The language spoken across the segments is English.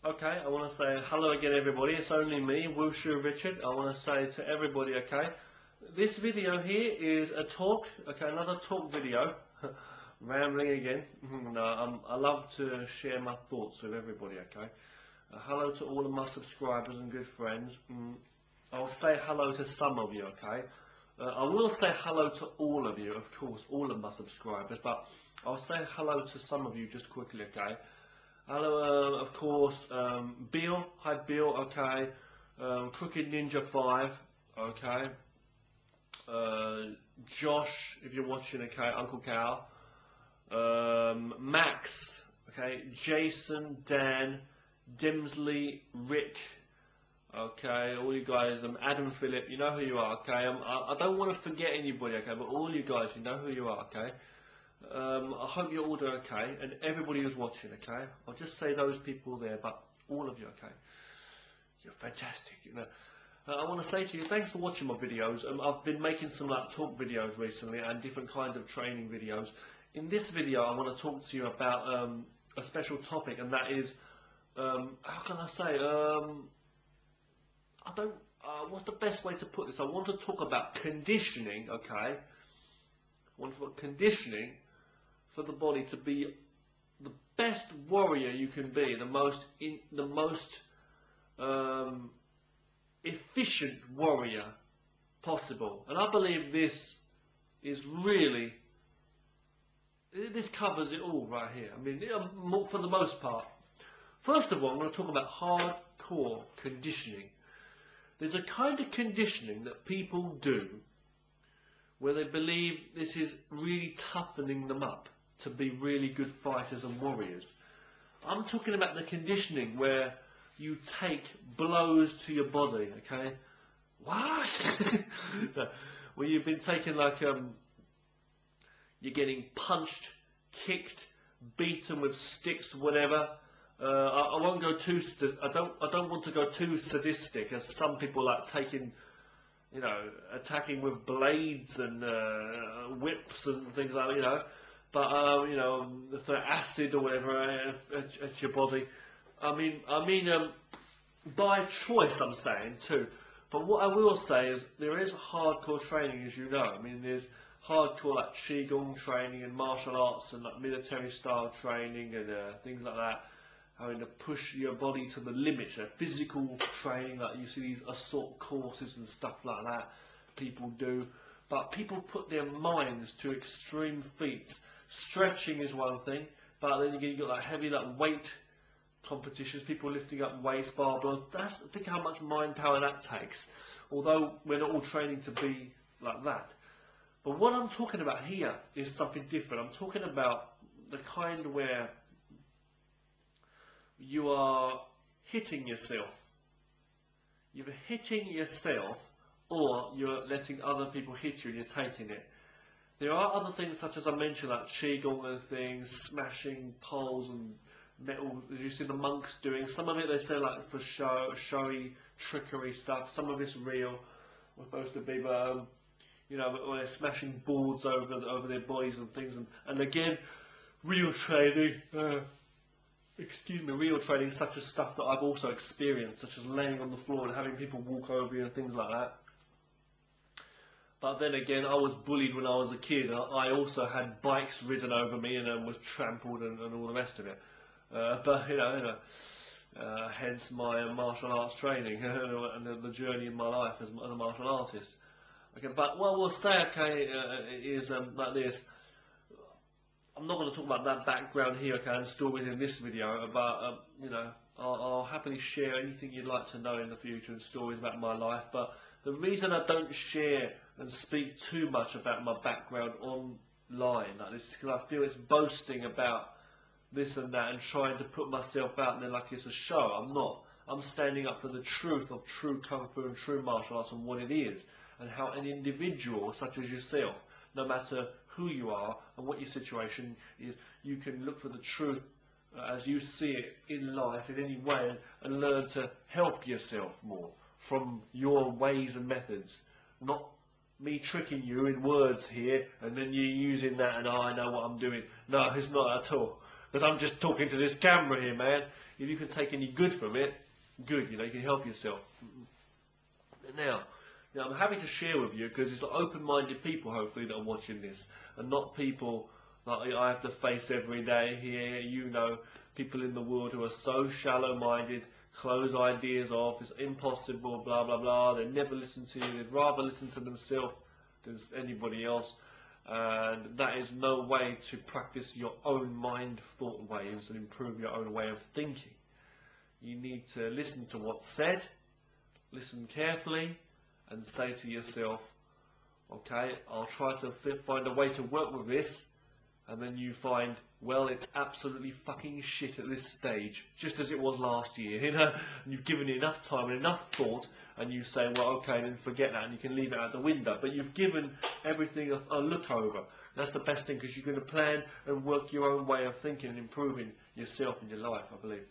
Okay, I want to say hello again everybody, it's only me, Wushu Richard. I want to say to everybody, okay, this video here is a talk, okay, another talk video, rambling again. No, I love to share my thoughts with everybody, okay. Hello to all of my subscribers and good friends. I'll say hello to some of you, okay. I will say hello to all of you, of course, all of my subscribers, but I'll say hello to some of you just quickly, okay. Hello, of course, Bill, hi Bill, okay, Crooked Ninja 5, okay, Josh, if you're watching, okay, Uncle Cal, Max, okay, Jason, Dan, Dimsley, Rick, okay, all you guys, Adam Phillip, you know who you are, okay, I don't want to forget anybody, okay, but all you guys, you know who you are, okay. I hope you're all doing okay, and everybody who's watching, okay? I'll just say those people there, but all of you, okay? You're fantastic, you know. I want to say to you, thanks for watching my videos. I've been making some like talk videos recently and different kinds of training videos. In this video, I want to talk to you about a special topic, and that is, how can I say? What's the best way to put this? I want to talk about conditioning, okay? I want to talk about conditioning for the body to be the best warrior you can be, the most efficient warrior possible. And I believe this is really, this covers it all right here. I mean, for the most part. First of all, I'm going to talk about hardcore conditioning. There's a kind of conditioning that people do where they believe this is really toughening them up to be really good fighters and warriors. I'm talking about the conditioning where you take blows to your body, okay? What? Where you've been taking like, you're getting punched, kicked, beaten with sticks, whatever. I won't go too, I don't want to go too sadistic, as some people like taking, you know, attacking with blades and whips and things like that, you know. But you know, for acid or whatever at your body. I mean, by choice, I'm saying too. But what I will say is there is hardcore training, as you know. I mean, there's hardcore like qigong training and martial arts and like military style training and things like that. Having to push your body to the limit, physical training, like you see these assault courses and stuff like that people do. But people put their minds to extreme feats. Stretching is one thing, but then you got like heavy like weight competitions, people lifting up weights, barbell. Think how much mind power that takes. Although we're not all training to be like that. But what I'm talking about here is something different. I'm talking about the kind where you are hitting yourself. You're hitting yourself, or you're letting other people hit you and you're taking it. There are other things such as I mentioned, like qigong and things, smashing poles and metal, as you see the monks doing. Some of it they say like for showy, trickery stuff. Some of it's real, we're supposed to be, but you know, when they're smashing boards over their bodies and things. And again, real training. Excuse me, real training, such as stuff that I've also experienced, such as laying on the floor and having people walk over you and things like that. But then again, I was bullied when I was a kid. I also had bikes ridden over me and was trampled and all the rest of it. But you know, hence my martial arts training and the journey in my life as a martial artist. Okay, but what we'll say, okay, is like this. I'm not going to talk about that background here, okay, and stories in this video, but you know, I'll happily share anything you'd like to know in the future and stories about my life. But the reason I don't share and speak too much about my background online like this is because I feel it's boasting about this and that and trying to put myself out there like it's a show. I'm not. I'm standing up for the truth of true Kung Fu and true martial arts and what it is, and how an individual such as yourself, no matter who you are and what your situation is, you can look for the truth as you see it in life in any way and learn to help yourself more from your ways and methods. Not me tricking you in words here and then you using that and I know what I'm doing. No, it's not at all. because I'm just talking to this camera here, man. If you can take any good from it, good, you know, you can help yourself. Now I'm happy to share with you because it's open-minded people, hopefully, that are watching this, and not people that I have to face every day here. You know, people in the world who are so shallow-minded, close ideas off, it's impossible, blah, blah, blah. They never listen to you. They'd rather listen to themselves than anybody else. And that is no way to practice your own mind thought waves and improve your own way of thinking. You need to listen to what's said, listen carefully, and say to yourself, okay, I'll try to find a way to work with this, and then you find, well, it's absolutely fucking shit at this stage, just as it was last year, you know, and you've given it enough time and enough thought, and you say, well, okay, then forget that, and you can leave it out the window, but you've given everything a look over. That's the best thing, because you're going to plan and work your own way of thinking and improving yourself and your life, I believe.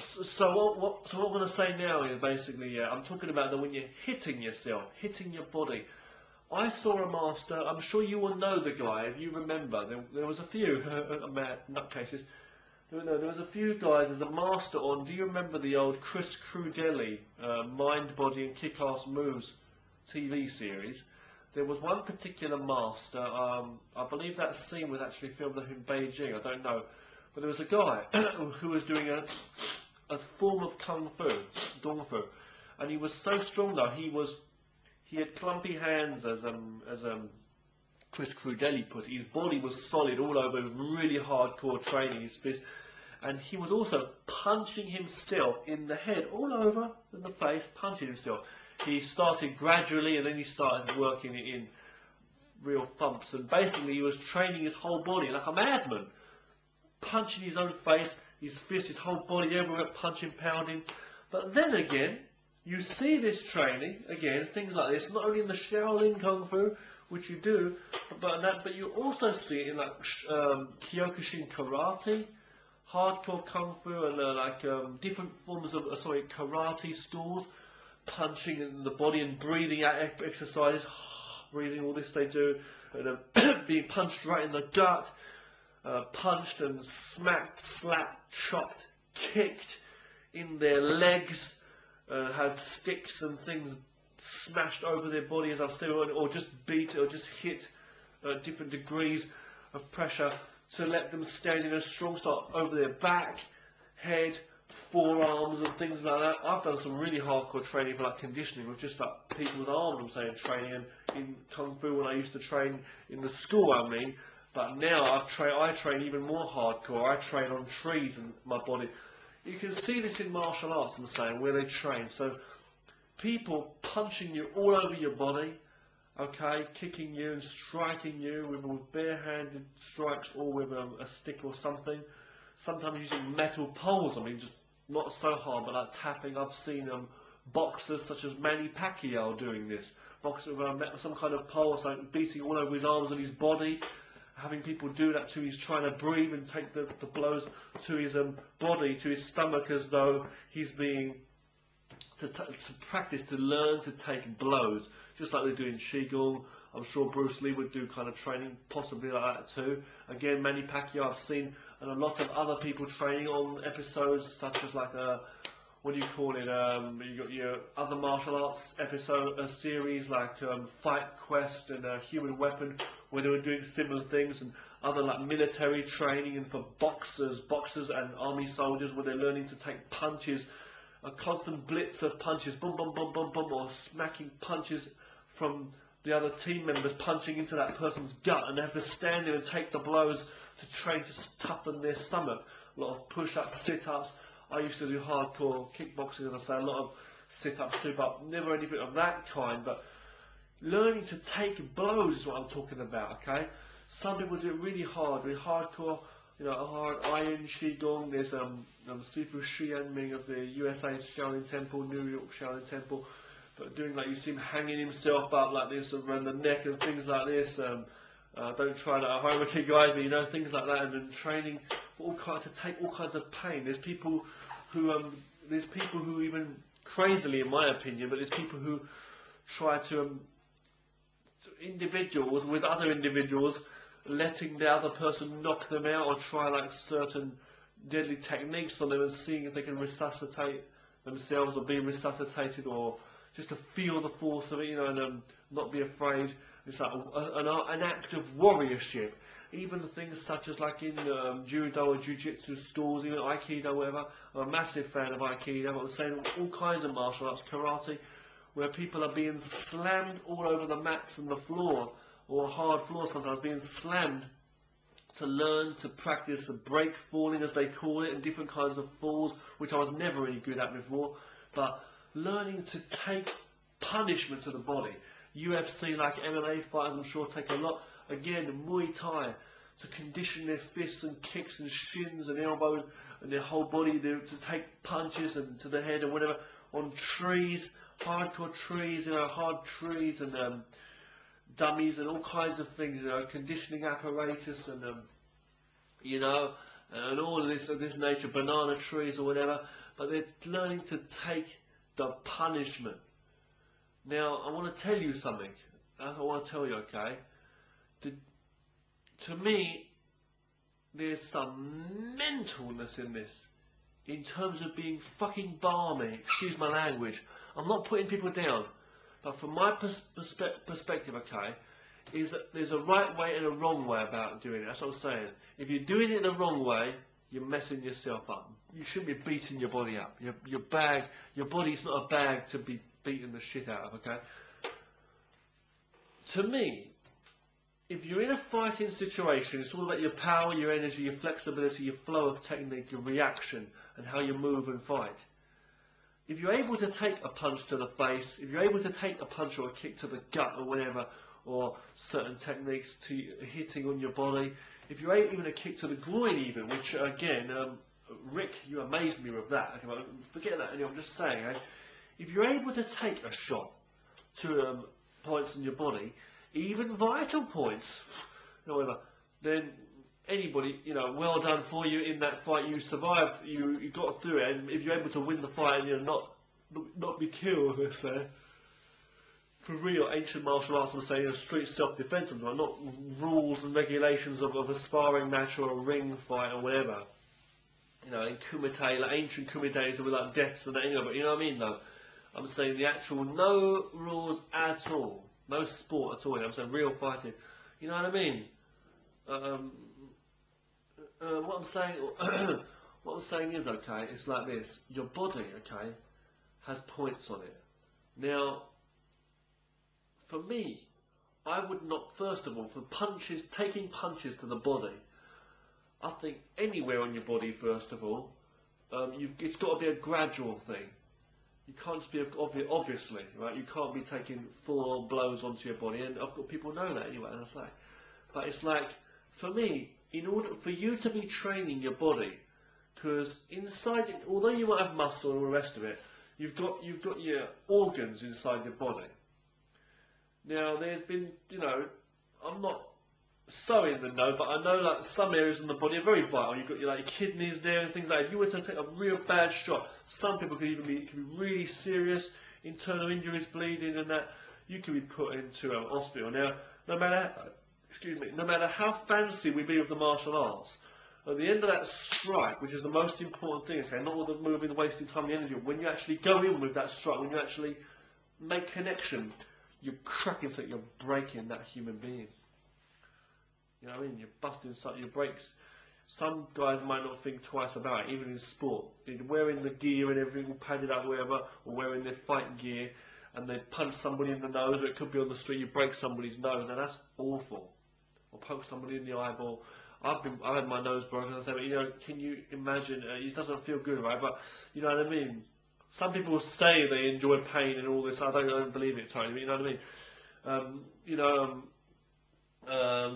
So what I'm going to say now is basically, I'm talking about when you're hitting yourself, hitting your body. I saw a master, I'm sure you will know the guy, if you remember, there was a few mad nutcases, there was a few guys as a master on, do you remember the old Chris Crudelli, Mind, Body and Kick-Ass Moves TV series? There was one particular master, I believe that scene was actually filmed in Beijing, I don't know, but there was a guy who was doing a form of Kung Fu, Dong Fu, and he was so strong though, he had clumpy hands, as Chris Crudelli put it. His body was solid all over, it was really hardcore training, his fist, and he was also punching himself in the head, all over in the face, punching himself. He started gradually, and then he started working it in real thumps, and basically he was training his whole body like a madman, punching his own face, his fist, his whole body everywhere, punching, pounding. But then again, you see this training, again, things like this, not only in the Shaolin Kung Fu, which you do, but you also see it in like Kyokushin Karate, hardcore Kung Fu, and different forms of karate schools, punching in the body and breathing out exercises, breathing, all this they do, and being punched right in the gut, punched and smacked, slapped, chopped, kicked in their legs, had sticks and things smashed over their body, as I've said, or just beat or just hit different degrees of pressure to let them stand in a strong start over their back, head, forearms and things like that. I've done some really hardcore training for like conditioning with just like people's arms, I'm saying, training, and in Kung Fu when I used to train in the school, I mean, but now I train even more hardcore. I train on trees in my body. You can see this in martial arts, I'm saying, where they train. So people punching you all over your body, okay, kicking you and striking you with bare-handed strikes or with a stick or something. Sometimes using metal poles, I mean, just not so hard, but like tapping. I've seen boxers such as Manny Pacquiao doing this. Boxer with some kind of pole, so beating all over his arms and his body. Having people do that to his trying to breathe and take the blows to his body, to his stomach, as though he's being to practice, to learn to take blows, just like they do in Qigong. I'm sure Bruce Lee would do kind of training possibly like that too. Again, Manny Pacquiao I've seen, and a lot of other people training on episodes such as like what do you call it, you got your other martial arts episode, series like Fight Quest and Human Weapon, where they were doing similar things, and other like military training, and for boxers and army soldiers, where they're learning to take punches, a constant blitz of punches, boom, boom, boom, boom, boom, or smacking punches from the other team members, punching into that person's gut, and they have to stand there and take the blows to train to toughen their stomach. A lot of push-ups, sit-ups. I used to do hardcore kickboxing, as I say, a lot of sit-ups too, but never anything of that kind. But learning to take blows is what I'm talking about, okay? Some people do it really hard, really hardcore, you know, hard iron Qigong. There's Sifu Shianming of the USA Shaolin Temple, New York Shaolin Temple, but doing like, you see him hanging himself up like this around the neck and things like this. Don't try that at home, okay guys, but you know, things like that, and then training for to take all kinds of pain. There's people who even crazily, in my opinion, but there's people who try to individuals with other individuals letting the other person knock them out, or try like certain deadly techniques on them and seeing if they can resuscitate themselves or be resuscitated, or just to feel the force of it, you know, and not be afraid. It's like an act of warriorship. Even things such as like in judo or jiu-jitsu schools, even aikido, or whatever. I'm a massive fan of aikido, but I'm saying all kinds of martial arts, karate, where people are being slammed all over the mats and the floor, or hard floor sometimes, being slammed to learn to practice a break falling, as they call it, and different kinds of falls, which I was never really good at before, but learning to take punishment to the body. UFC, like MMA fighters, I'm sure, take a lot. Again, Muay Thai, to condition their fists and kicks and shins and elbows and their whole body to take punches and to the head and whatever, on trees, hardcore trees, you know, hard trees, and dummies and all kinds of things, you know, conditioning apparatus, and you know, and all of this nature, banana trees or whatever. But it's learning to take the punishment. Now, I want to tell you something. I want to tell you, okay? To me, there's some mentalness in this, in terms of being fucking balmy. Excuse my language. I'm not putting people down, but from my perspective, okay, is that there's a right way and a wrong way about doing it. That's what I'm saying. If you're doing it the wrong way, you're messing yourself up. You shouldn't be beating your body up. Your body's not a bag to be beating the shit out of, okay? To me, if you're in a fighting situation, it's all about your power, your energy, your flexibility, your flow of technique, your reaction, and how you move and fight. If you're able to take a punch to the face, if you're able to take a punch or a kick to the gut or whatever, or certain techniques to hitting on your body, if you're able even a kick to the groin even, which again, Rick, you amazed me with that. Okay, forget that, I'm just saying, eh? If you're able to take a shot to points in your body, even vital points, whatever, then anybody, you know, well done for you in that fight. You survived, you got through it, and if you're able to win the fight and, you know, not be killed, let's say, for real, ancient martial arts will say, you know, street self-defense, not rules and regulations of a sparring match or a ring fight or whatever. You know, in Kumite, like ancient Kumites, there were like deaths and that, you know, but you know what I mean though? I'm saying the actual no rules at all, no sport at all, you know, I'm saying real fighting. You know what I mean? What I'm saying, what I'm saying is, okay, it's like this. Your body, okay, has points on it. Now, for me, I would not, first of all, for punches, taking punches to the body, I think anywhere on your body, first of all, it's got to be a gradual thing. You can't just be, obviously, right? You can't be taking full blows onto your body, and I've got people know that anyway, as I say. But it's like, for me, in order for you to be training your body, because inside it, although you might have muscle and all the rest of it, you've got your organs inside your body. Now, there's been, you know, I'm not so in the know, but I know like some areas in the body are very vital. You've got your like kidneys there and things like that. If you were to take a real bad shot, some people could even be really serious, internal injuries, bleeding, and that. You could be put into a hospital. Now, no matter how fancy we be with the martial arts, at the end of that strike, which is the most important thing, okay, not all the moving, wasting time and energy, when you actually go in with that strike, when you actually make connection, you're cracking something, you're breaking that human being. You know what I mean? You're busting your brakes. Some guys might not think twice about it, even in sport. They're wearing the gear and everything all padded up, wherever, or wearing their fight gear, and they punch somebody in the nose, or it could be on the street, you break somebody's nose. Now that's awful. Or poke somebody in the eyeball. I've had my nose broken, I say, but you know, can you imagine? It doesn't feel good, right? But you know what I mean? Some people say they enjoy pain and all this. I don't believe it, totally. You know what I mean?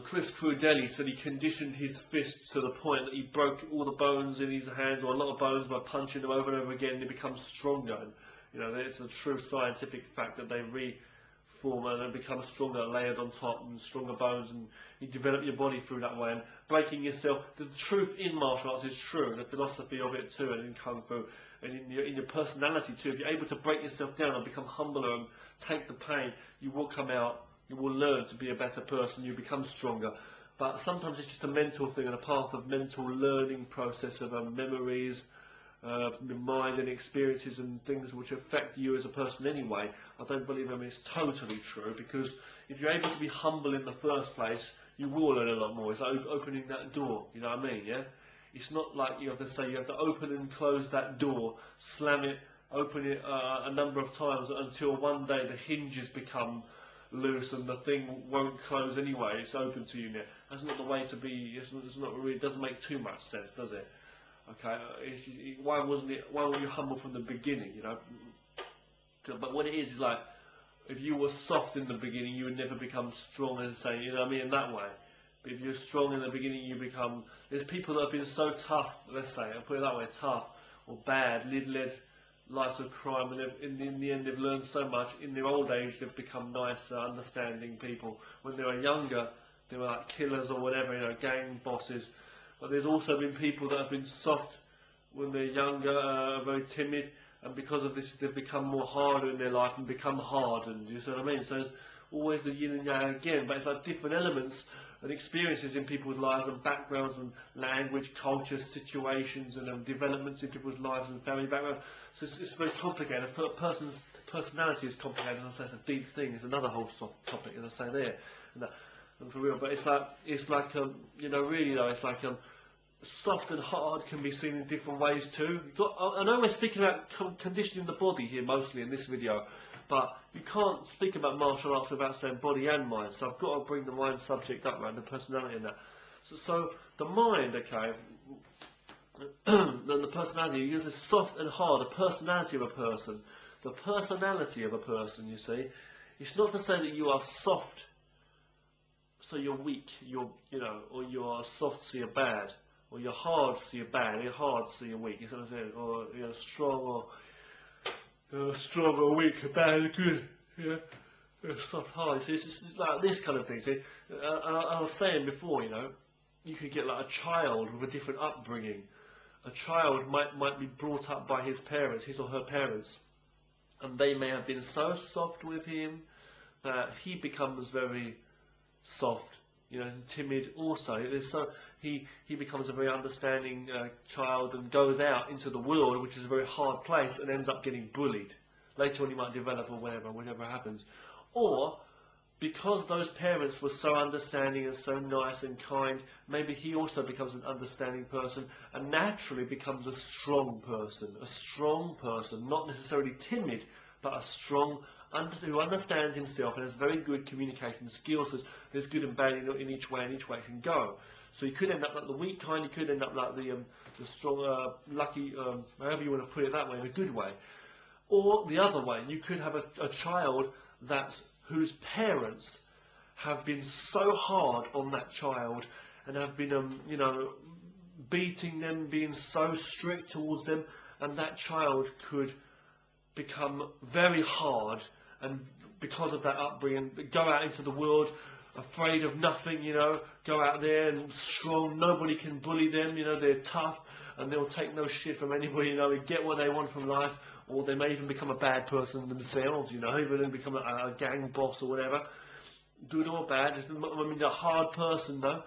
Chris Crudelli said he conditioned his fists to the point that he broke all the bones in his hands, or a lot of bones, by punching them over and over again, and they become stronger. And, you know, it's a true scientific fact that they reform and become stronger, layered on top, and stronger bones, and you develop your body through that way. And breaking yourself, the truth in martial arts is true, the philosophy of it too, and in Kung Fu, and in your personality too. If you're able to break yourself down and become humbler and take the pain, you will come out. You will learn to be a better person. You become stronger. but sometimes it's just a mental thing and a path of mental learning process of memories, the mind and experiences and things which affect you as a person anyway. I don't believe it's totally true, because if you're able to be humble in the first place, you will learn a lot more. It's like opening that door, you know what I mean, yeah? It's not like you have to say you have to open and close that door, slam it, open it a number of times until one day the hinges become loose and the thing won't close anyway. It's open to you now. That's not the way to be. It's not really. It doesn't make too much sense, does it? Okay. Why wasn't it? Why were you humble from the beginning? You know. But what it is like, if you were soft in the beginning, you would never become strong, and say, you know what I mean, in that way. But if you're strong in the beginning, you become. There's people that have been so tough. Let's say, I'll put it that way, tough or bad, led lives of crime, and in the end they've learned so much. In their old age they've become nicer, understanding people. When they were younger they were like killers or whatever, you know, gang bosses. But there's also been people that have been soft when they're younger, very timid, and because of this they've become more harder in their life and become hardened. You see what I mean? So it's always the yin and yang again, but it's like different elements and experiences in people's lives and backgrounds and language, culture, situations and developments in people's lives and family background. So it's very complicated. A person's personality is complicated, as I say, it's a deep thing. It's another whole topic, as I say there. And for real, but it's like you know, really though, it's like soft and hard can be seen in different ways too. I know we're speaking about conditioning the body here mostly in this video, but you can't speak about martial arts without saying body and mind, so I've got to bring the mind subject up, right, the personality in that. So the mind, okay, and the personality, you use a soft and hard, the personality of a person. The personality of a person, you see, it's not to say that you are soft, so you're weak, you know, or you are soft, so you're bad, or you're hard, so you're bad, you're hard, so you're weak, you know what I'm saying? Or you're strong, or strong or weak, bad or good, yeah, soft, hard. It's just like this kind of thing. See, I was saying before, you know, you could get like a child with a different upbringing. A child might be brought up by his parents, his or her parents, and they may have been so soft with him that he becomes very soft, you know, and timid also. So he becomes a very understanding child and goes out into the world, which is a very hard place, and ends up getting bullied. Later on he might develop or whatever happens. Or because those parents were so understanding and so nice and kind, maybe he also becomes an understanding person and naturally becomes a strong person, not necessarily timid, but a strong, who understands himself and has very good communication skills. There's good and bad in each way, and each way it can go. So you could end up like the weak kind, you could end up like the strong, lucky, however you want to put it that way, in a good way. Or the other way, you could have a child whose parents have been so hard on that child and have been, you know, beating them, being so strict towards them, and that child could become very hard, and because of that upbringing, go out into the world afraid of nothing, you know, go out there and strong, nobody can bully them, you know, they're tough and they'll take no shit from anybody, you know, and get what they want from life. Or they may even become a bad person themselves, you know, even become a gang boss or whatever, good or bad. I mean, a hard person though.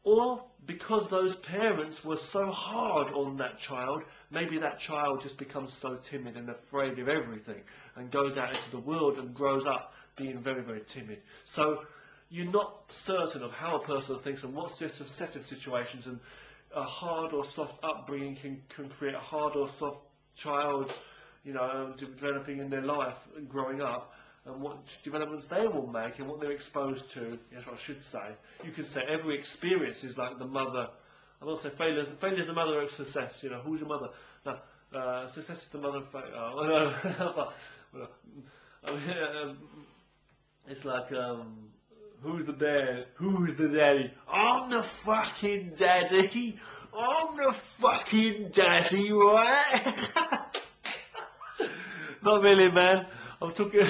Or because those parents were so hard on that child, maybe that child just becomes so timid and afraid of everything and goes out into the world and grows up being very, very timid. So you're not certain of how a person thinks and what set of situations, and a hard or soft upbringing can create a hard or soft child, you know, developing in their life and growing up, and what developments they will make and what they're exposed to. That's what I should say. You could say every experience is like the mother. I won't say failure is the mother of success. You know, who's your mother? No, success is the mother of failure. Oh, no. It's like, who's the dad? Who's the daddy? I'm the fucking daddy. I'm the fucking daddy, right? Not really, man. I'm talking.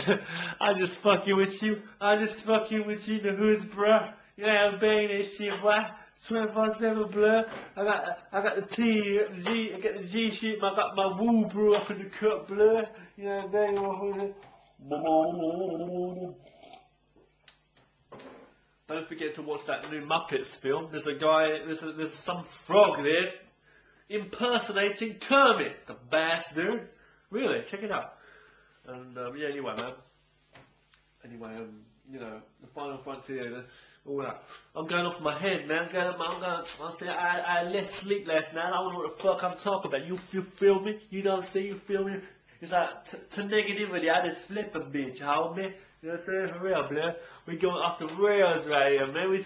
I'm just fucking with you. The hoods, bruh. Yeah, I'm banging this shit, bruh. 24/7, blur. I got the T, the G. I got the G shit. I got my woo, bro, up in the cup, blur. You know, I'm banging my hood. don't forget to watch that new Muppets film. There's a guy, there's some frog there impersonating Kermit, the bastard. Really, check it out. And yeah, anyway, man. Anyway, you know, the Final Frontier, all that. I'm going off my head, man. I had less sleep last night. I don't know what the fuck I'm talking about. You feel me? You know what I'm saying? You feel me? It's like, to negativity, I just flip a bitch, homie. You know what I'm saying? For real, blur. We going off the rails right here, man. We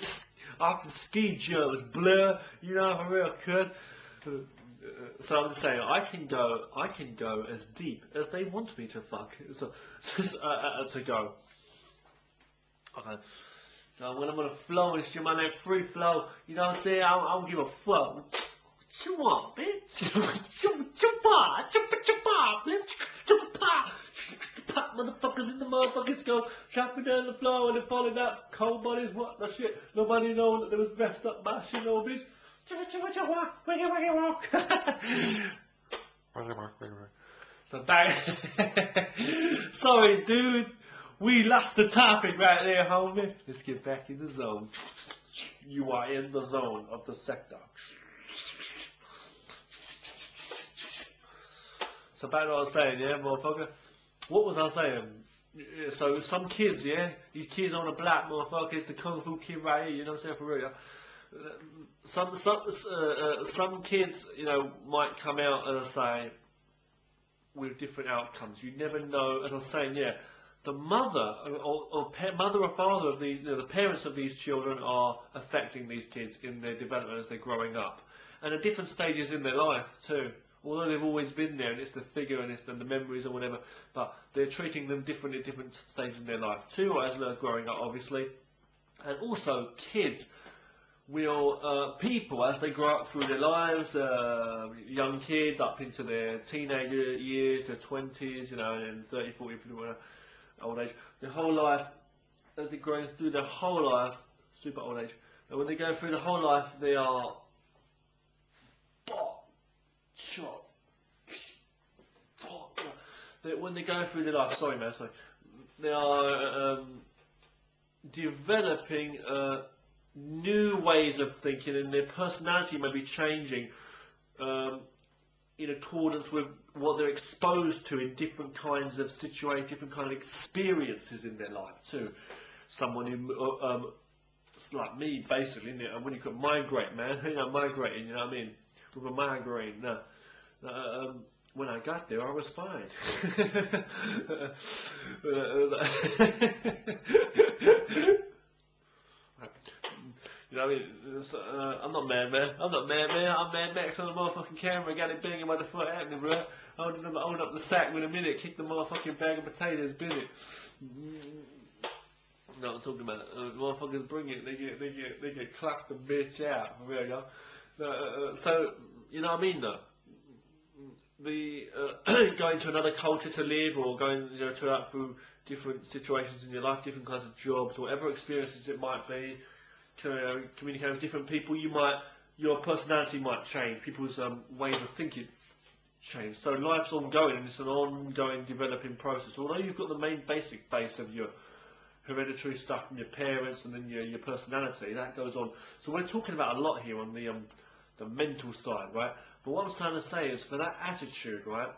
off the ski jumps, blur. You know, for real, cuz. So I'm just saying, I can go as deep as they want me to fuck. To go. Okay. So when I'm on a flow and shit, my name's free flow, you know what I'm saying? I don't give a fuck. What you want, bitch? Motherfuckers in the motherfuckers go chopping down the floor and they're falling out. Cold bodies, what the shit? Nobody know that they was dressed up by shinobi's. So back. Sorry, dude. We lost the topic right there, homie. Let's get back in the zone. You are in the zone of the sector. So back to what I was saying, yeah, motherfucker. What was I saying? So some kids, yeah, these kids on the block, motherfucker, it's the kung fu kid right here. You know what I'm saying, for real. Some kids, you know, might come out, as I say, with different outcomes. You never know. As I was saying, yeah. The mother mother or father of the parents of these children are affecting these kids in their development as they're growing up, and at different stages in their life too. Although they've always been there, and it's the figure and it's the memories or whatever, but they're treating them differently at different stages in their life too, as they're growing up, obviously. And also, kids will people as they grow up through their lives, young kids up into their teenager years, their 20s, you know, and 30, 40, old age, their whole life, as they're growing through their whole life, super old age, and when they go through the whole life, they are when they go through their life, they are developing new ways of thinking, and their personality may be changing in accordance with what they're exposed to in different kinds of situations, different kind of experiences in their life too. Someone who, it's like me basically, and when you could migrate, man, you know, migrating, you know what I mean, with a migraine. When I got there, I was fine. You know what I mean? I'm not Mad Man. I'm Mad Max on the motherfucking camera. Got it banging by the foot at me, bro. Holding up the sack with a minute. Kick the motherfucking bag of potatoes. Busy. No, I'm talking about motherfuckers bring it. They get clapped the bitch out. For real, yo. So you know what I mean, though. The going to another culture to live, or going, you know, through different situations in your life, different kinds of jobs, whatever experiences it might be. To communicate with different people, your personality might change, people's ways of thinking change. So life's ongoing, and it's an ongoing developing process. Although you've got the main basic base of your hereditary stuff from your parents, and then your personality, that goes on. So we're talking about a lot here on the mental side, right? But what I'm trying to say is, for that attitude, right?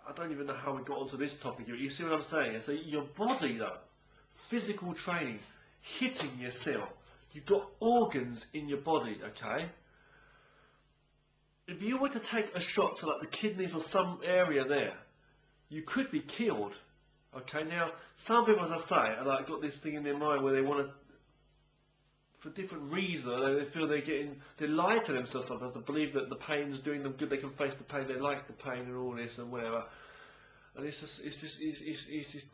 I don't even know how we got onto this topic. You see what I'm saying? So your body, though, physical training, hitting yourself. You've got organs in your body, okay? If you were to take a shot to like the kidneys or some area there, you could be killed. Okay, now some people, as I say, are like got this thing in their mind where they want to, for different reasons, they feel they lie to themselves sometimes. They believe that the pain is doing them good. They can face the pain. They like the pain and all this and whatever. And it's just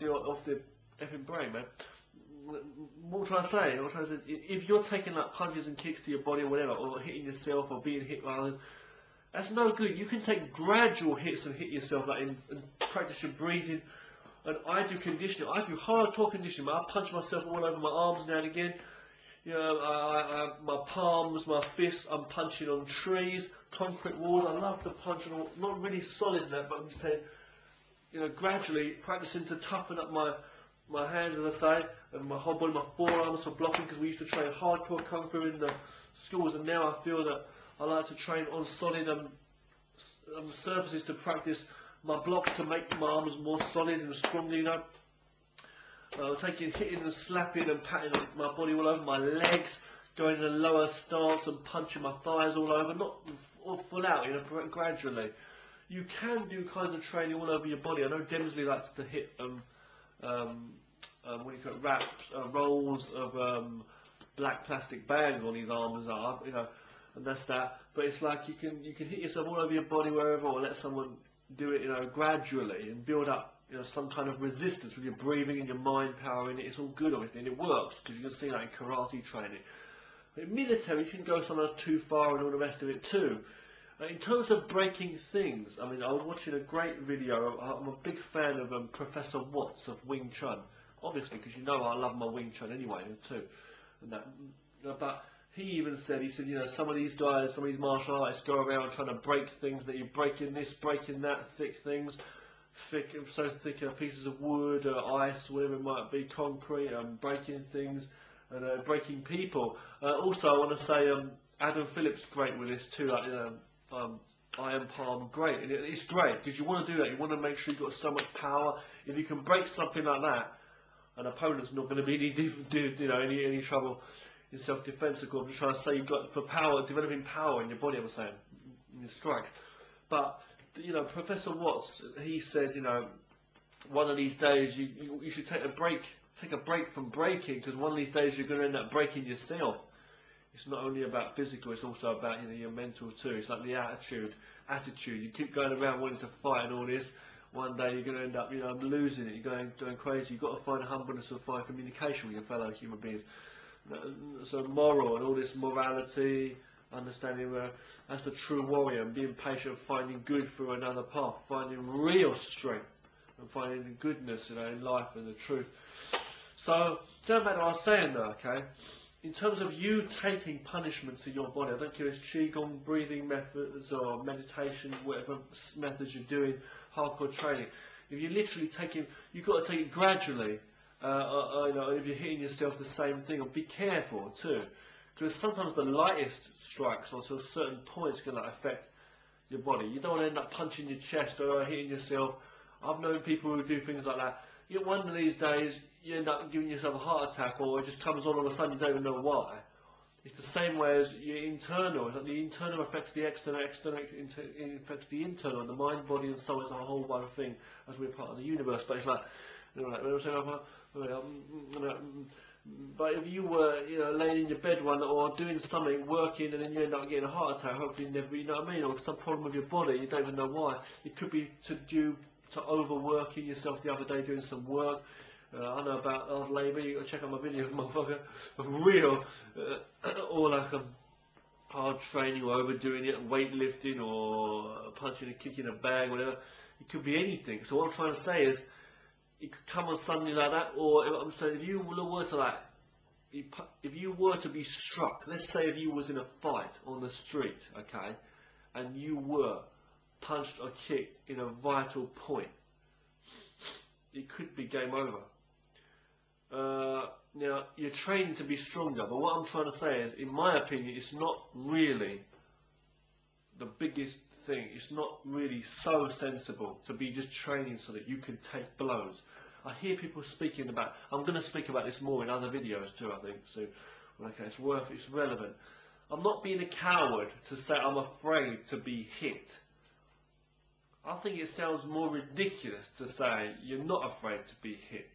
off their effing brain, man. What I'm trying to say, if you're taking like punches and kicks to your body or whatever, or hitting yourself or being hit by others, that's no good. You can take gradual hits and hit yourself, like and practice your breathing. And I do conditioning. I do hardcore conditioning. I punch myself all over my arms now and again. You know, my palms, my fists. I'm punching on trees, concrete walls. I love to punch on, not really solid now, but I'm just saying, you know, gradually practicing to toughen up my my hands, as I say, and my whole body, my forearms for blocking, because we used to train hardcore kung fu in the schools, and now I feel that I like to train on solid surfaces to practice my blocks to make my arms more solid and strong, you know. Hitting and slapping and patting my body all over, my legs, going in a lower stance and punching my thighs all over, not all full out, you know, gradually. You can do kinds of training all over your body. I know Demsley likes to hit what do you call it, wraps, rolls of black plastic bags on his arms, you know, and that's that. But it's like you can hit yourself all over your body wherever, or let someone do it, you know, gradually and build up, you know, some kind of resistance with your breathing and your mind power in it. It's all good, obviously, and it works because you can see that in karate training. But in military, you can go sometimes too far and all the rest of it too. In terms of breaking things, I mean, I was watching a great video. I'm a big fan of Professor Watts of Wing Chun, obviously, because you know I love my Wing Chun anyway too. And that, but he even said, you know, some of these guys, some of these martial artists go around trying to break things that you break in this, breaking that, thick things, thick pieces of wood or ice, whatever it might be, concrete, breaking things and breaking people. Also, I want to say Adam Phillips great with this too, like, you know. Iron palm, great, and it's great because you want to do that. You want to make sure you've got so much power. If you can break something like that, an opponent's not going to be any trouble in self-defense. Of course, I'm just trying to say you've got for power, developing power in your body. I'm saying in your strikes, but you know, Professor Watts, he said, you know, one of these days you should take a break from breaking, because one of these days you're going to end up breaking yourself. It's not only about physical, it's also about, you know, your mental too. It's like the attitude. You keep going around wanting to fight and all this. One day you're going to end up, you know, losing it. You're going crazy. You've got to find humbleness and find communication with your fellow human beings. So moral and all this morality, understanding that's the true warrior, and being patient, finding good through another path, finding real strength and finding the goodness, you know, in life and the truth. So going back to what I was saying though, okay. In terms of you taking punishment to your body, I don't care if it's Qigong, breathing methods or meditation, whatever methods you're doing, hardcore training. If you're literally taking, you've got to take it gradually. You know, if you're hitting yourself the same thing, or be careful too, because sometimes the lightest strikes, or to a certain point, can affect your body. You don't want to end up punching your chest or hitting yourself. I've known people who do things like that. Yet one of these days, you end up giving yourself a heart attack, or it just comes on all of a sudden, you don't even know why. It's the same way as your internal. It's like the internal affects the external, external affects the internal, and the mind, body and soul is a whole one thing, as we're part of the universe. But it's like, you know, but if you were, you know, laying in your bed one or doing something, working, and then you end up getting a heart attack, hopefully never, you know what I mean, or some problem with your body, you don't even know why. It could be due to overworking yourself the other day doing some work. I know about old labour, you got to check out my videos, motherfucker, of real, or like hard training or overdoing it, weightlifting or punching and kicking a bag, whatever. It could be anything. So what I'm trying to say is, it could come on suddenly like that, or I'm saying if you were to like, if you were to be struck, let's say if you was in a fight on the street, okay, and you were punched or kicked in a vital point, it could be game over. Now, you're trained to be stronger, but what I'm trying to say is, in my opinion, it's not really the biggest thing. It's not really so sensible to be just training so that you can take blows. I hear people speaking about, I'm going to speak about this more in other videos too, I think, so, okay, it's relevant. I'm not being a coward to say I'm afraid to be hit. I think it sounds more ridiculous to say you're not afraid to be hit.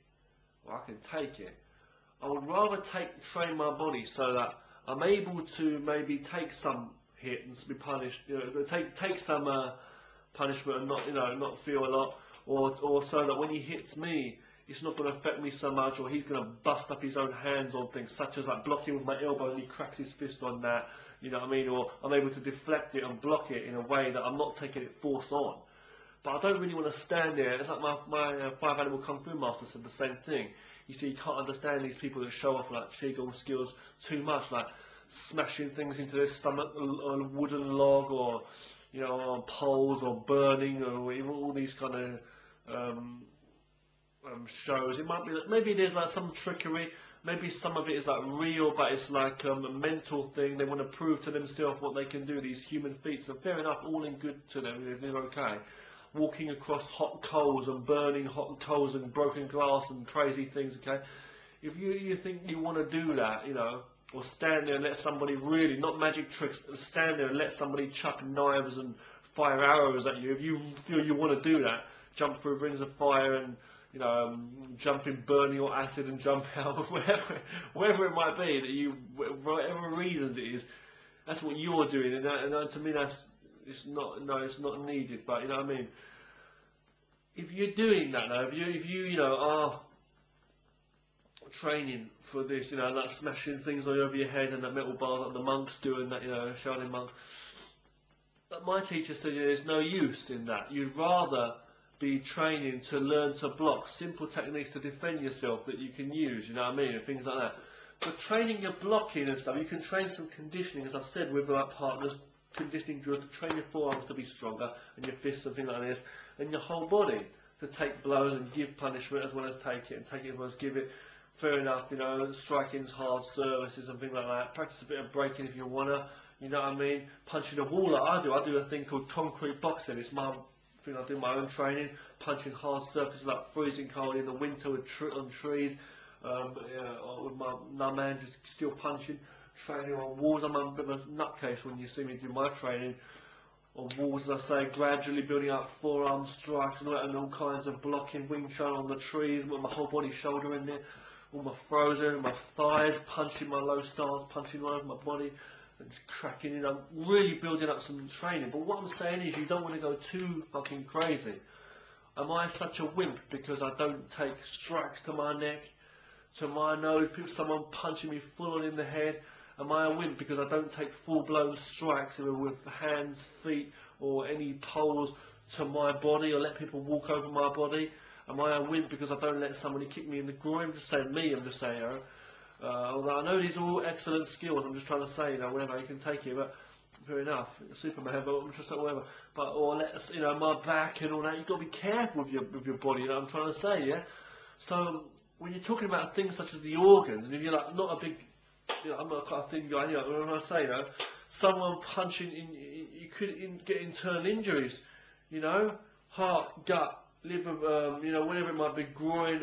Well, I can take it. I would rather train my body so that I'm able to maybe take some hit and be punished, you know, take some punishment and not, you know, not feel a lot, or so that when he hits me, it's not going to affect me so much, or he's going to bust up his own hands on things, such as like blocking with my elbow and he cracks his fist on that, you know what I mean, or I'm able to deflect it and block it in a way that I'm not taking it force on. But I don't really want to stand there. It's like my 5 Animal Kung Fu master said the same thing. You see, you can't understand these people that show off like Qigong skills too much, like smashing things into their stomach on a wooden log, or, you know, on poles, or burning, or all these kind of shows. It might be that maybe there's like some trickery. Maybe some of it is like real, but it's like a mental thing. They want to prove to themselves what they can do. These human feats, and fair enough, all in good to them if they're okay. Walking across hot coals and burning hot coals and broken glass and crazy things. Okay, if you think you want to do that, you know, or stand there and let somebody really, not magic tricks, stand there and let somebody chuck knives and fire arrows at you. If you feel you want to do that, jump through rings of fire and, you know, jump in burning or acid and jump out, whatever it might be, that you, whatever reasons it is, that's what you're doing, and to me it's not needed. But you know what I mean. If you're doing that though, if you know are training for this, you know, like smashing things all over your head and that metal bars like the monks do, and that, you know, Shaolin monks. But my teacher said there's no use in that. You'd rather be training to learn to block, simple techniques to defend yourself that you can use, you know what I mean, and things like that. But training your blocking and stuff, you can train some conditioning, as I've said, with like partners, conditioning drills to train your forearms to be stronger, and your fists and things like this, and your whole body to take blows and give punishment as well as take it, and take it as well as give it. Fair enough, you know, striking hard services and things like that. Practice a bit of breaking if you wanna, you know what I mean. Punching a wall like I do. I do a thing called concrete boxing. It's my thing. I do my own training, punching hard surfaces like freezing cold in the winter with on trees. With my man just still punching, training on walls. I'm a bit of a nutcase when you see me do my training on walls, as I say, gradually building up forearm strikes and all kinds of blocking, Wing Chun on the trees, with my whole body shoulder in there, all my throws in, my thighs, punching my low stance, punching all over my body, and just cracking in. I'm really building up some training. But what I'm saying is, you don't want to go too fucking crazy. Am I such a wimp because I don't take strikes to my neck, to my nose, someone punching me full on in the head? Am I a wimp because I don't take full-blown strikes with hands, feet, or any poles to my body, or let people walk over my body? Am I a wimp because I don't let somebody kick me in the groin? I'm just saying me, I'm just saying, although I know these are all excellent skills, I'm just trying to say, you know, whatever, you can take it, but fair enough, Superman, but I'm just like, whatever. But, or let us, you know, my back and all that, you've got to be careful with your body, you know what I'm trying to say, yeah? So, when you're talking about things such as the organs, and if you're like, not a big, you know, I'm not quite a thin guy, you know, when I say, you know, someone punching in, you could get internal injuries, you know, heart, gut, liver, you know, whatever it might be, groin,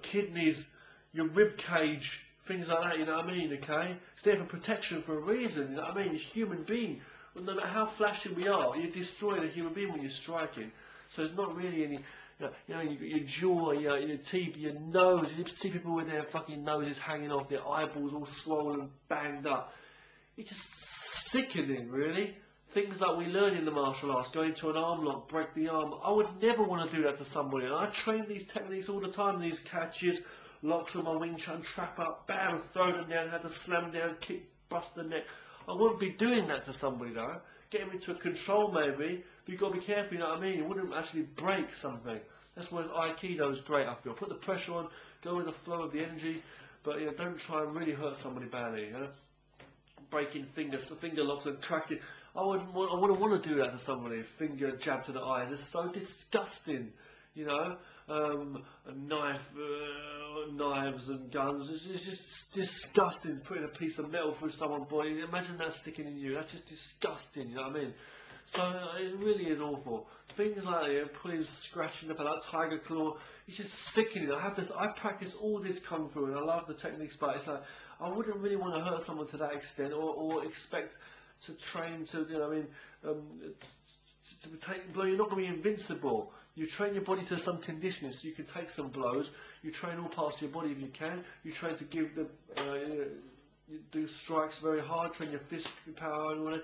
kidneys, your rib cage, things like that, you know what I mean, okay? It's there for protection for a reason, you know what I mean? You're a human being. Well, no matter how flashy we are, you're destroying a human being when you're striking. So there's not really any, you know, you've got your jaw, your teeth, your nose. You see people with their fucking noses hanging off, their eyeballs all swollen, banged up. It's just sickening, really. Things that we learn in the martial arts, go into an arm lock, break the arm. I would never want to do that to somebody. And I train these techniques all the time, these catches, locks with my Wing Chun, trap up, bam, throw them down, had to slam down, kick, bust the neck. I wouldn't be doing that to somebody though. Get him into a control maybe, but you've got to be careful, you know what I mean? You wouldn't actually break something. That's why Aikido is great, I feel. Put the pressure on, go with the flow of the energy, but you know, don't try and really hurt somebody badly, you know? Breaking fingers, finger locks and cracking. I wouldn't want to do that to somebody. Finger jab to the eye. It's so disgusting, you know. A knife, knives and guns. It's just disgusting. Putting a piece of metal through someone's body. Imagine that sticking in you. That's just disgusting. You know what I mean? So it really is awful. Things like pulling, scratching up, like tiger claw. It's just sickening. I practice all this kung fu and I love the techniques, but it's like I wouldn't really want to hurt someone to that extent, or expect to train to, you know, I mean, to take blow. You're not going to be invincible. You train your body to some conditioning, so you can take some blows. You train all parts of your body if you can. You train to give the, you do strikes very hard. Train your fist power and all that.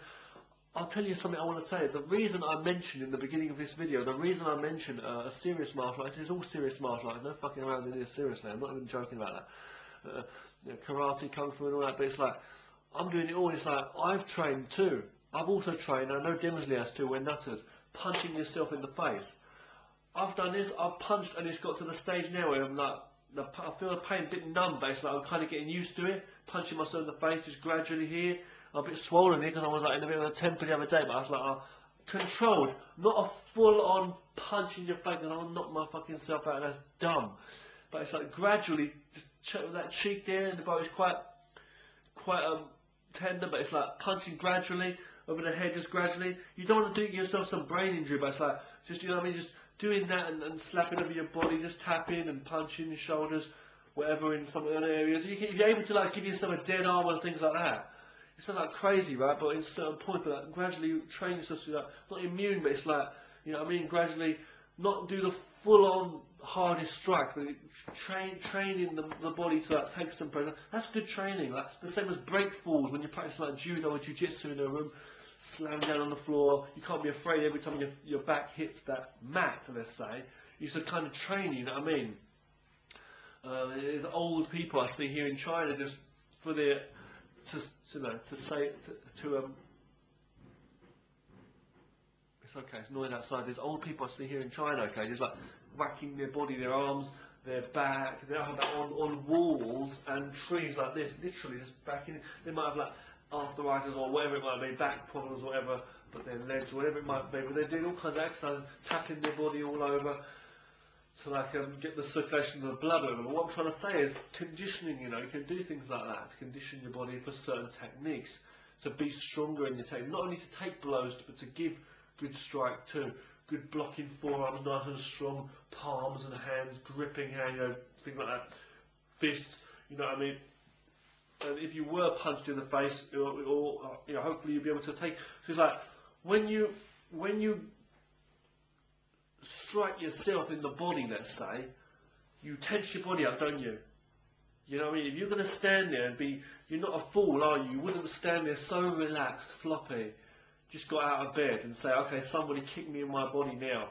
I'll tell you something I want to say. The reason I mentioned in the beginning of this video, the reason I mentioned a serious martial arts, it's all serious martial arts, no fucking around in here seriously, I'm not even joking about that. You know, karate, kung fu and all that, but it's like, I'm doing it all, it's like, I've trained too. I've also trained, I know Demsley has too, we're nutters, punching yourself in the face. I've done this, I've punched, and it's got to the stage now where I'm like, I feel the pain a bit numb, but it's like I'm kind of getting used to it, punching myself in the face just gradually here. I'm a bit swollen here because I was like in a bit of a temper the other day, but I was like, controlled, not a full-on punch in your face because I'll knock my fucking self out, and that's dumb. but it's like gradually, just that cheek there, and the bow is quite tender, but it's like punching gradually over the head, just gradually. You don't want to do yourself some brain injury, but it's like just, you know what I mean, just doing that and slapping over your body, just tapping and punching your shoulders, whatever, in some other areas. If you're able to like give yourself a dead arm and things like that. It's not like crazy, right? But at a certain point, but like, gradually train yourself to like, not immune, but it's like, you know what I mean, gradually not do the full-on hardest strike, but training the body to like take some pressure. That's good training. That's the same as break falls when you practice like judo or jiu-jitsu in a room, slam down on the floor. You can't be afraid every time your back hits that mat, let's say. You should kind of train, you know what I mean? There's old people I see here in China just for their it's okay, it's noise outside. There's old people I see here in China, okay, just like whacking their body, their arms, their back, they're on walls and trees like this, literally just backing. They might have like arthritis or whatever it might be, back problems or whatever, but their legs or whatever it might be, but they're doing all kinds of exercises, tapping their body all over to like get the circulation of the blood over. But what I'm trying to say is conditioning, you know, you can do things like that to condition your body for certain techniques, to be stronger in your technique, not only to take blows, but to give good strike too, good blocking forearms, nice and strong palms and hands, gripping hand, you know, things like that, fists, you know what I mean. And if you were punched in the face, or you know, hopefully you'll be able to take. So it's like when you strike yourself in the body, let's say, you tense your body up, don't you? You know what I mean? If you're going to stand there and you're not a fool, are you? You wouldn't stand there so relaxed, floppy, just got out of bed and say, okay, somebody kick me in my body now.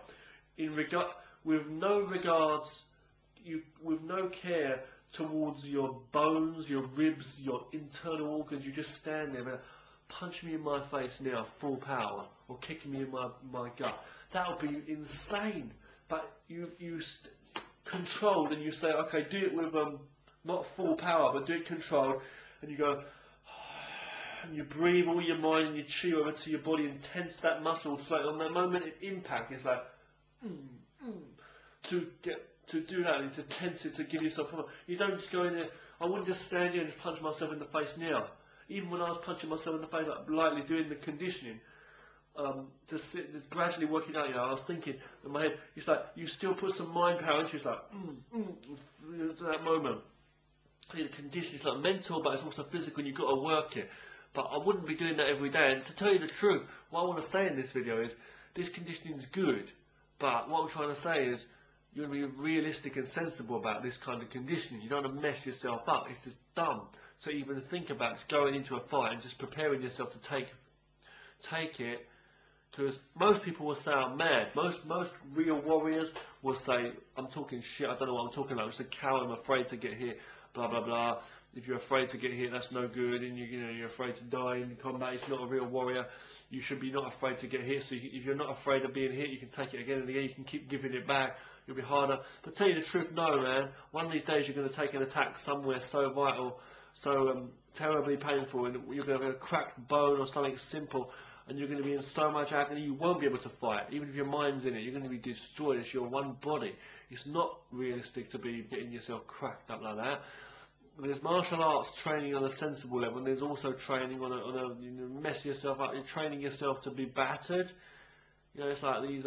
With no regards, with no care towards your bones, your ribs, your internal organs, you just stand there and punch me in my face now, full power, or kick me in my gut. That would be insane. But you controlled, and you say, okay, do it with not full power, but do it controlled, and you go, and you breathe all your mind and you chi over to your body and tense that muscle. So on that moment of impact, it's like to do that and to tense it, to give yourself. You don't just go in there. I wouldn't just stand here and just punch myself in the face now. Even when I was punching myself in the face, like lightly doing the conditioning, just gradually working out. You know, I was thinking in my head, it's like you still put some mind power into it. It's like to that moment. See, the conditioning, it's like mental, but it's also physical, and you've got to work it. But I wouldn't be doing that every day. And to tell you the truth, what I want to say in this video is, this conditioning is good, but what I'm trying to say is, you want to be realistic and sensible about this kind of conditioning. You don't want to mess yourself up. It's just dumb. So even think about going into a fight and just preparing yourself to take it, because most people will say I'm mad. Most real warriors will say, I'm talking shit, I don't know what I'm talking about. I'm just a coward, I'm afraid to get hit, blah blah blah. If you're afraid to get hit, that's no good, and you're afraid to die in combat. If you're not a real warrior, you should be not afraid to get hit. So if you're not afraid of being hit, you can take it again and again. You can keep giving it back. You'll be harder. But tell you the truth, no, man. One of these days you're going to take an attack somewhere so vital, so terribly painful, and you're going to have a cracked bone or something simple, and you're going to be in so much agony you won't be able to fight. Even if your mind's in it, you're going to be destroyed. It's your one body. It's not realistic to be getting yourself cracked up like that. There's martial arts training on a sensible level, and there's also training on a you know, mess yourself up. You're training yourself to be battered. You know, it's like these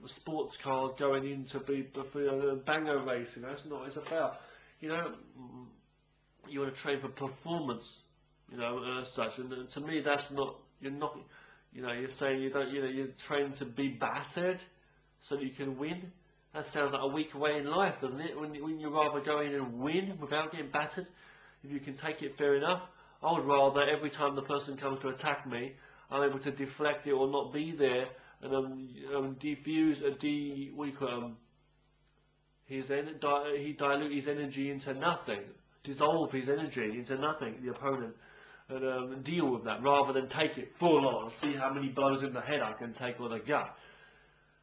sports cars going in to be banger racing. That's not what it's about. You know, you want to train for performance. You know, as such. And to me, that's not. You're not. You know, you're saying you don't. You know, you're trained to be battered so that you can win. That sounds like a weak way in life, doesn't it? When you rather go in and win without getting battered, if you can take it, fair enough. I would rather every time the person comes to attack me, I'm able to deflect it or not be there and diffuse he dilute his energy into nothing, dissolve his energy into nothing, the opponent, and deal with that rather than take it full on, see how many blows in the head I can take or the gut.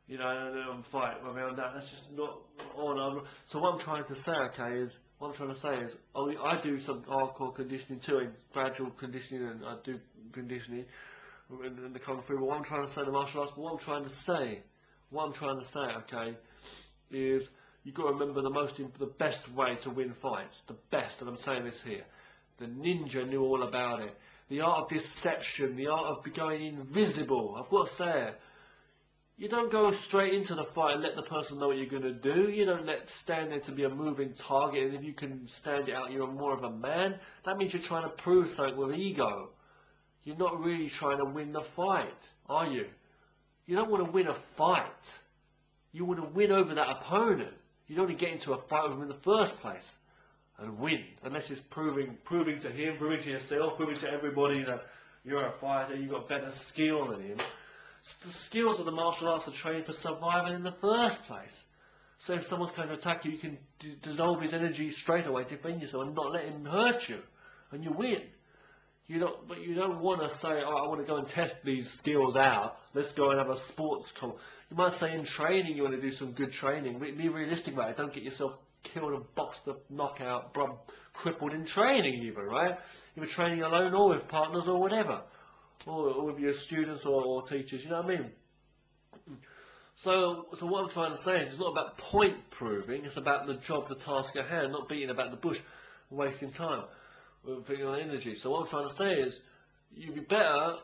You know, and fight around that. That's just not on. So what I'm trying to say, okay, is I do some hardcore conditioning too, and gradual conditioning, and I do conditioning in the Kung Fu. But what I'm trying to say, the martial arts. But what I'm trying to say, okay, is you've got to remember the best way to win fights, the best, and I'm saying this here. The ninja knew all about it. The art of deception, the art of becoming invisible. I've got to say it. You don't go straight into the fight and let the person know what you're going to do. You don't stand there to be a moving target, and if you can stand it out, you're more of a man. That means you're trying to prove something with ego. You're not really trying to win the fight, are you? You don't want to win a fight. You want to win over that opponent. You don't want to get into a fight with him in the first place and win, unless it's proving to him, proving to yourself, proving to everybody that you're a fighter, you've got better skill than him. The skills of the martial arts are trained for survival in the first place. So if someone's going to attack you, you can dissolve his energy straight away, defend yourself, and not let him hurt you, and you win. But you don't want to say, oh, I want to go and test these skills out. Let's go and have a sports comp. You might say in training you want to do some good training. Be realistic about it. Don't get yourself killed and boxed up, knockout, crippled in training even, right? You're training alone or with partners or whatever. Or with your students or teachers, you know what I mean? So what I'm trying to say is it's not about point proving, it's about the job, the task at hand, not beating about the bush, wasting time, putting on energy. So what I'm trying to say is, you'd be better,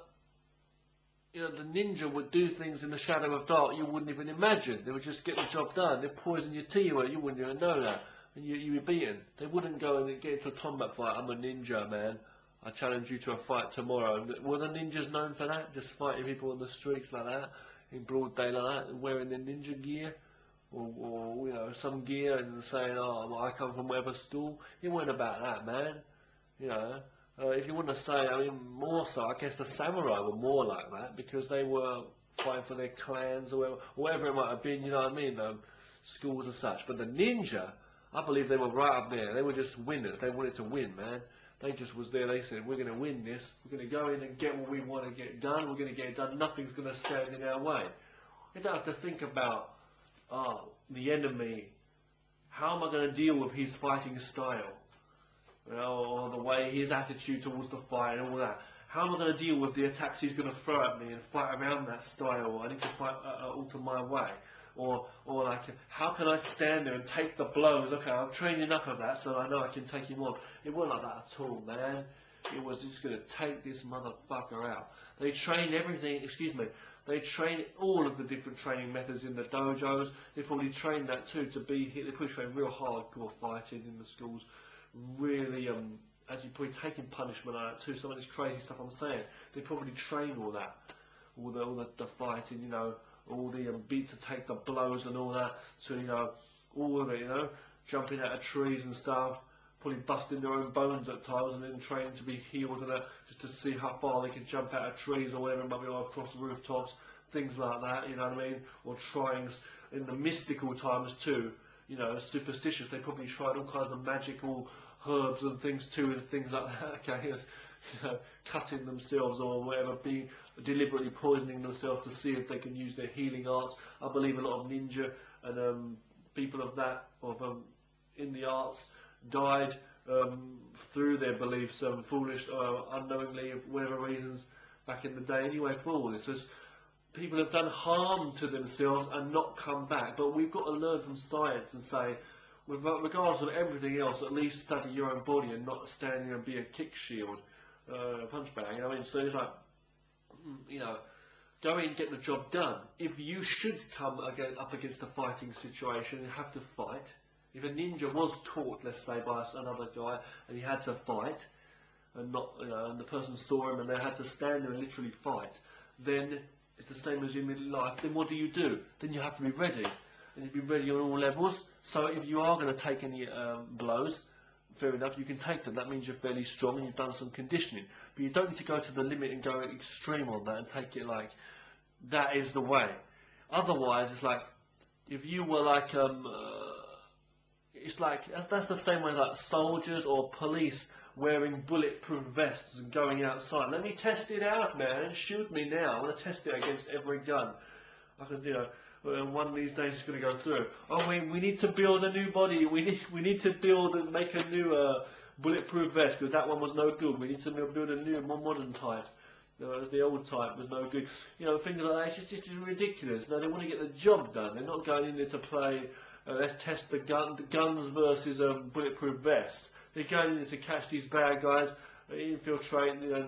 the ninja would do things in the shadow of dark you wouldn't even imagine. They would just get the job done. They'd poison your tea away, you wouldn't even know that. And you'd be beaten. They wouldn't go and get into a combat fight. I'm a ninja, man. I challenge you to a fight tomorrow. Were the ninjas known for that? Just fighting people on the streets like that, in broad day like that, and wearing their ninja gear, or some gear, and saying, "Oh, I come from whatever school." It wasn't about that, man. If you want to say, more so, I guess the samurai were more like that because they were fighting for their clans or whatever it might have been. You know what I mean? Schools and such. But the ninja, I believe they were right up there. They were just winners. They wanted to win, man. They just was there, they said, we're going to win this, we're going to go in and get what we want to get done, we're going to get it done, nothing's going to stand in our way. You don't have to think about, the enemy, how am I going to deal with his fighting style, or the way, his attitude towards the fight and all that. How am I going to deal with the attacks he's going to throw at me and fight around that style, I need to fight alter my way. Or like, how can I stand there and take the blows? Okay, I've trained enough of that, so I know I can take him on. It wasn't like that at all, man. It was just going to take this motherfucker out. They train everything, they train all of the different training methods in the dojos. They probably trained that too, they probably train real hardcore fighting in the schools. Really, actually probably taking punishment on that too. Some of this crazy stuff I'm saying. They probably train all that. All the fighting, all the beat to take the blows and all that, so all of it, jumping out of trees and stuff, probably busting their own bones at times, and then training to be healed and that, just to see how far they can jump out of trees or whatever, maybe or across rooftops, things like that, you know what I mean? Or trying in the mystical times too, superstitious. They probably tried all kinds of magical herbs and things too, and things like that. Okay, cutting themselves or whatever, deliberately poisoning themselves to see if they can use their healing arts. I believe a lot of ninja and people of that, in the arts, died through their beliefs, foolish, unknowingly, for whatever reasons, back in the day anyway, for all this. People have done harm to themselves and not come back, but we've got to learn from science and say, regardless of everything else, at least study your own body and not stand there and be a kick shield. Punch bag, so it's like, go in and get the job done. If you should come up against a fighting situation and have to fight, if a ninja was caught, let's say, by another guy, and he had to fight, and and the person saw him and they had to stand there and literally fight, then it's the same as in life. Then what do? Then you have to be ready, and you be ready on all levels. So if you are going to take any blows, fair enough, you can take them. That means you're fairly strong and you've done some conditioning. But you don't need to go to the limit and go extreme on that and take it like that is the way. Otherwise, it's like if you were like it's like that's the same way like soldiers or police wearing bulletproof vests and going outside. Let me test it out, man. Shoot me now. I want to test it against every gun. I could, one of these days it's going to go through. Oh, we need to build a new body. We need to build and make a new bulletproof vest because that one was no good. We need to build a new, more modern type. The old type was no good. Things like that. It's just ridiculous. No, they want to get the job done. They're not going in there to play let's test the guns versus bulletproof vests. They're going in to catch these bad guys, infiltrate, you know,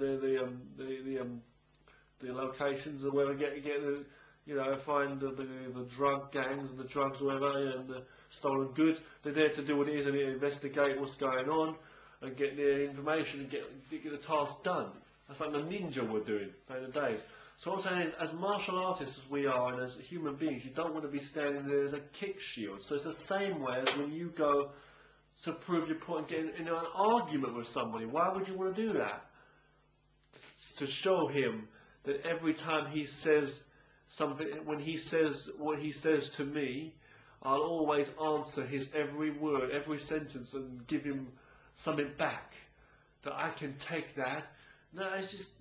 the locations or whatever, get the, you know, find the drug gangs and the drugs or whatever, and the stolen goods. They're there to do what it is and investigate what's going on and get the information and get the task done. That's like the ninja were doing back in the days. So what I'm saying is, as martial artists as we are and as human beings, you don't want to be standing there as a kick shield. So it's the same way as when you go to prove your point and get into an argument with somebody. Why would you want to do that? To show him that every time he says something, when he says what he says to me, I'll always answer his every word, every sentence, and give him something back. That I can take that. No, it's just,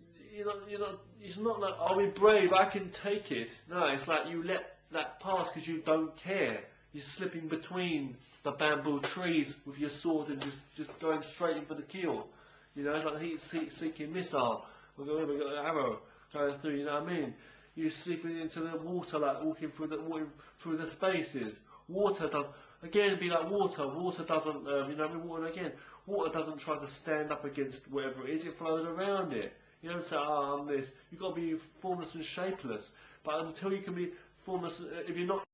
it's not like, I'll be brave, I can take it. No, it's like you let that pass because you don't care. You're slipping between the bamboo trees with your sword and just going straight in for the kill. You know, it's like heat-seeking missile. We've got an arrow going through, you know what I mean? You're slipping into the water like walking through the spaces. Water does, again, be like water. Water doesn't, you know what I mean? Water, again, water doesn't try to stand up against whatever it is, it flows around it. You don't say, oh, I'm this. You've got to be formless and shapeless. But until you can be formless, if you're not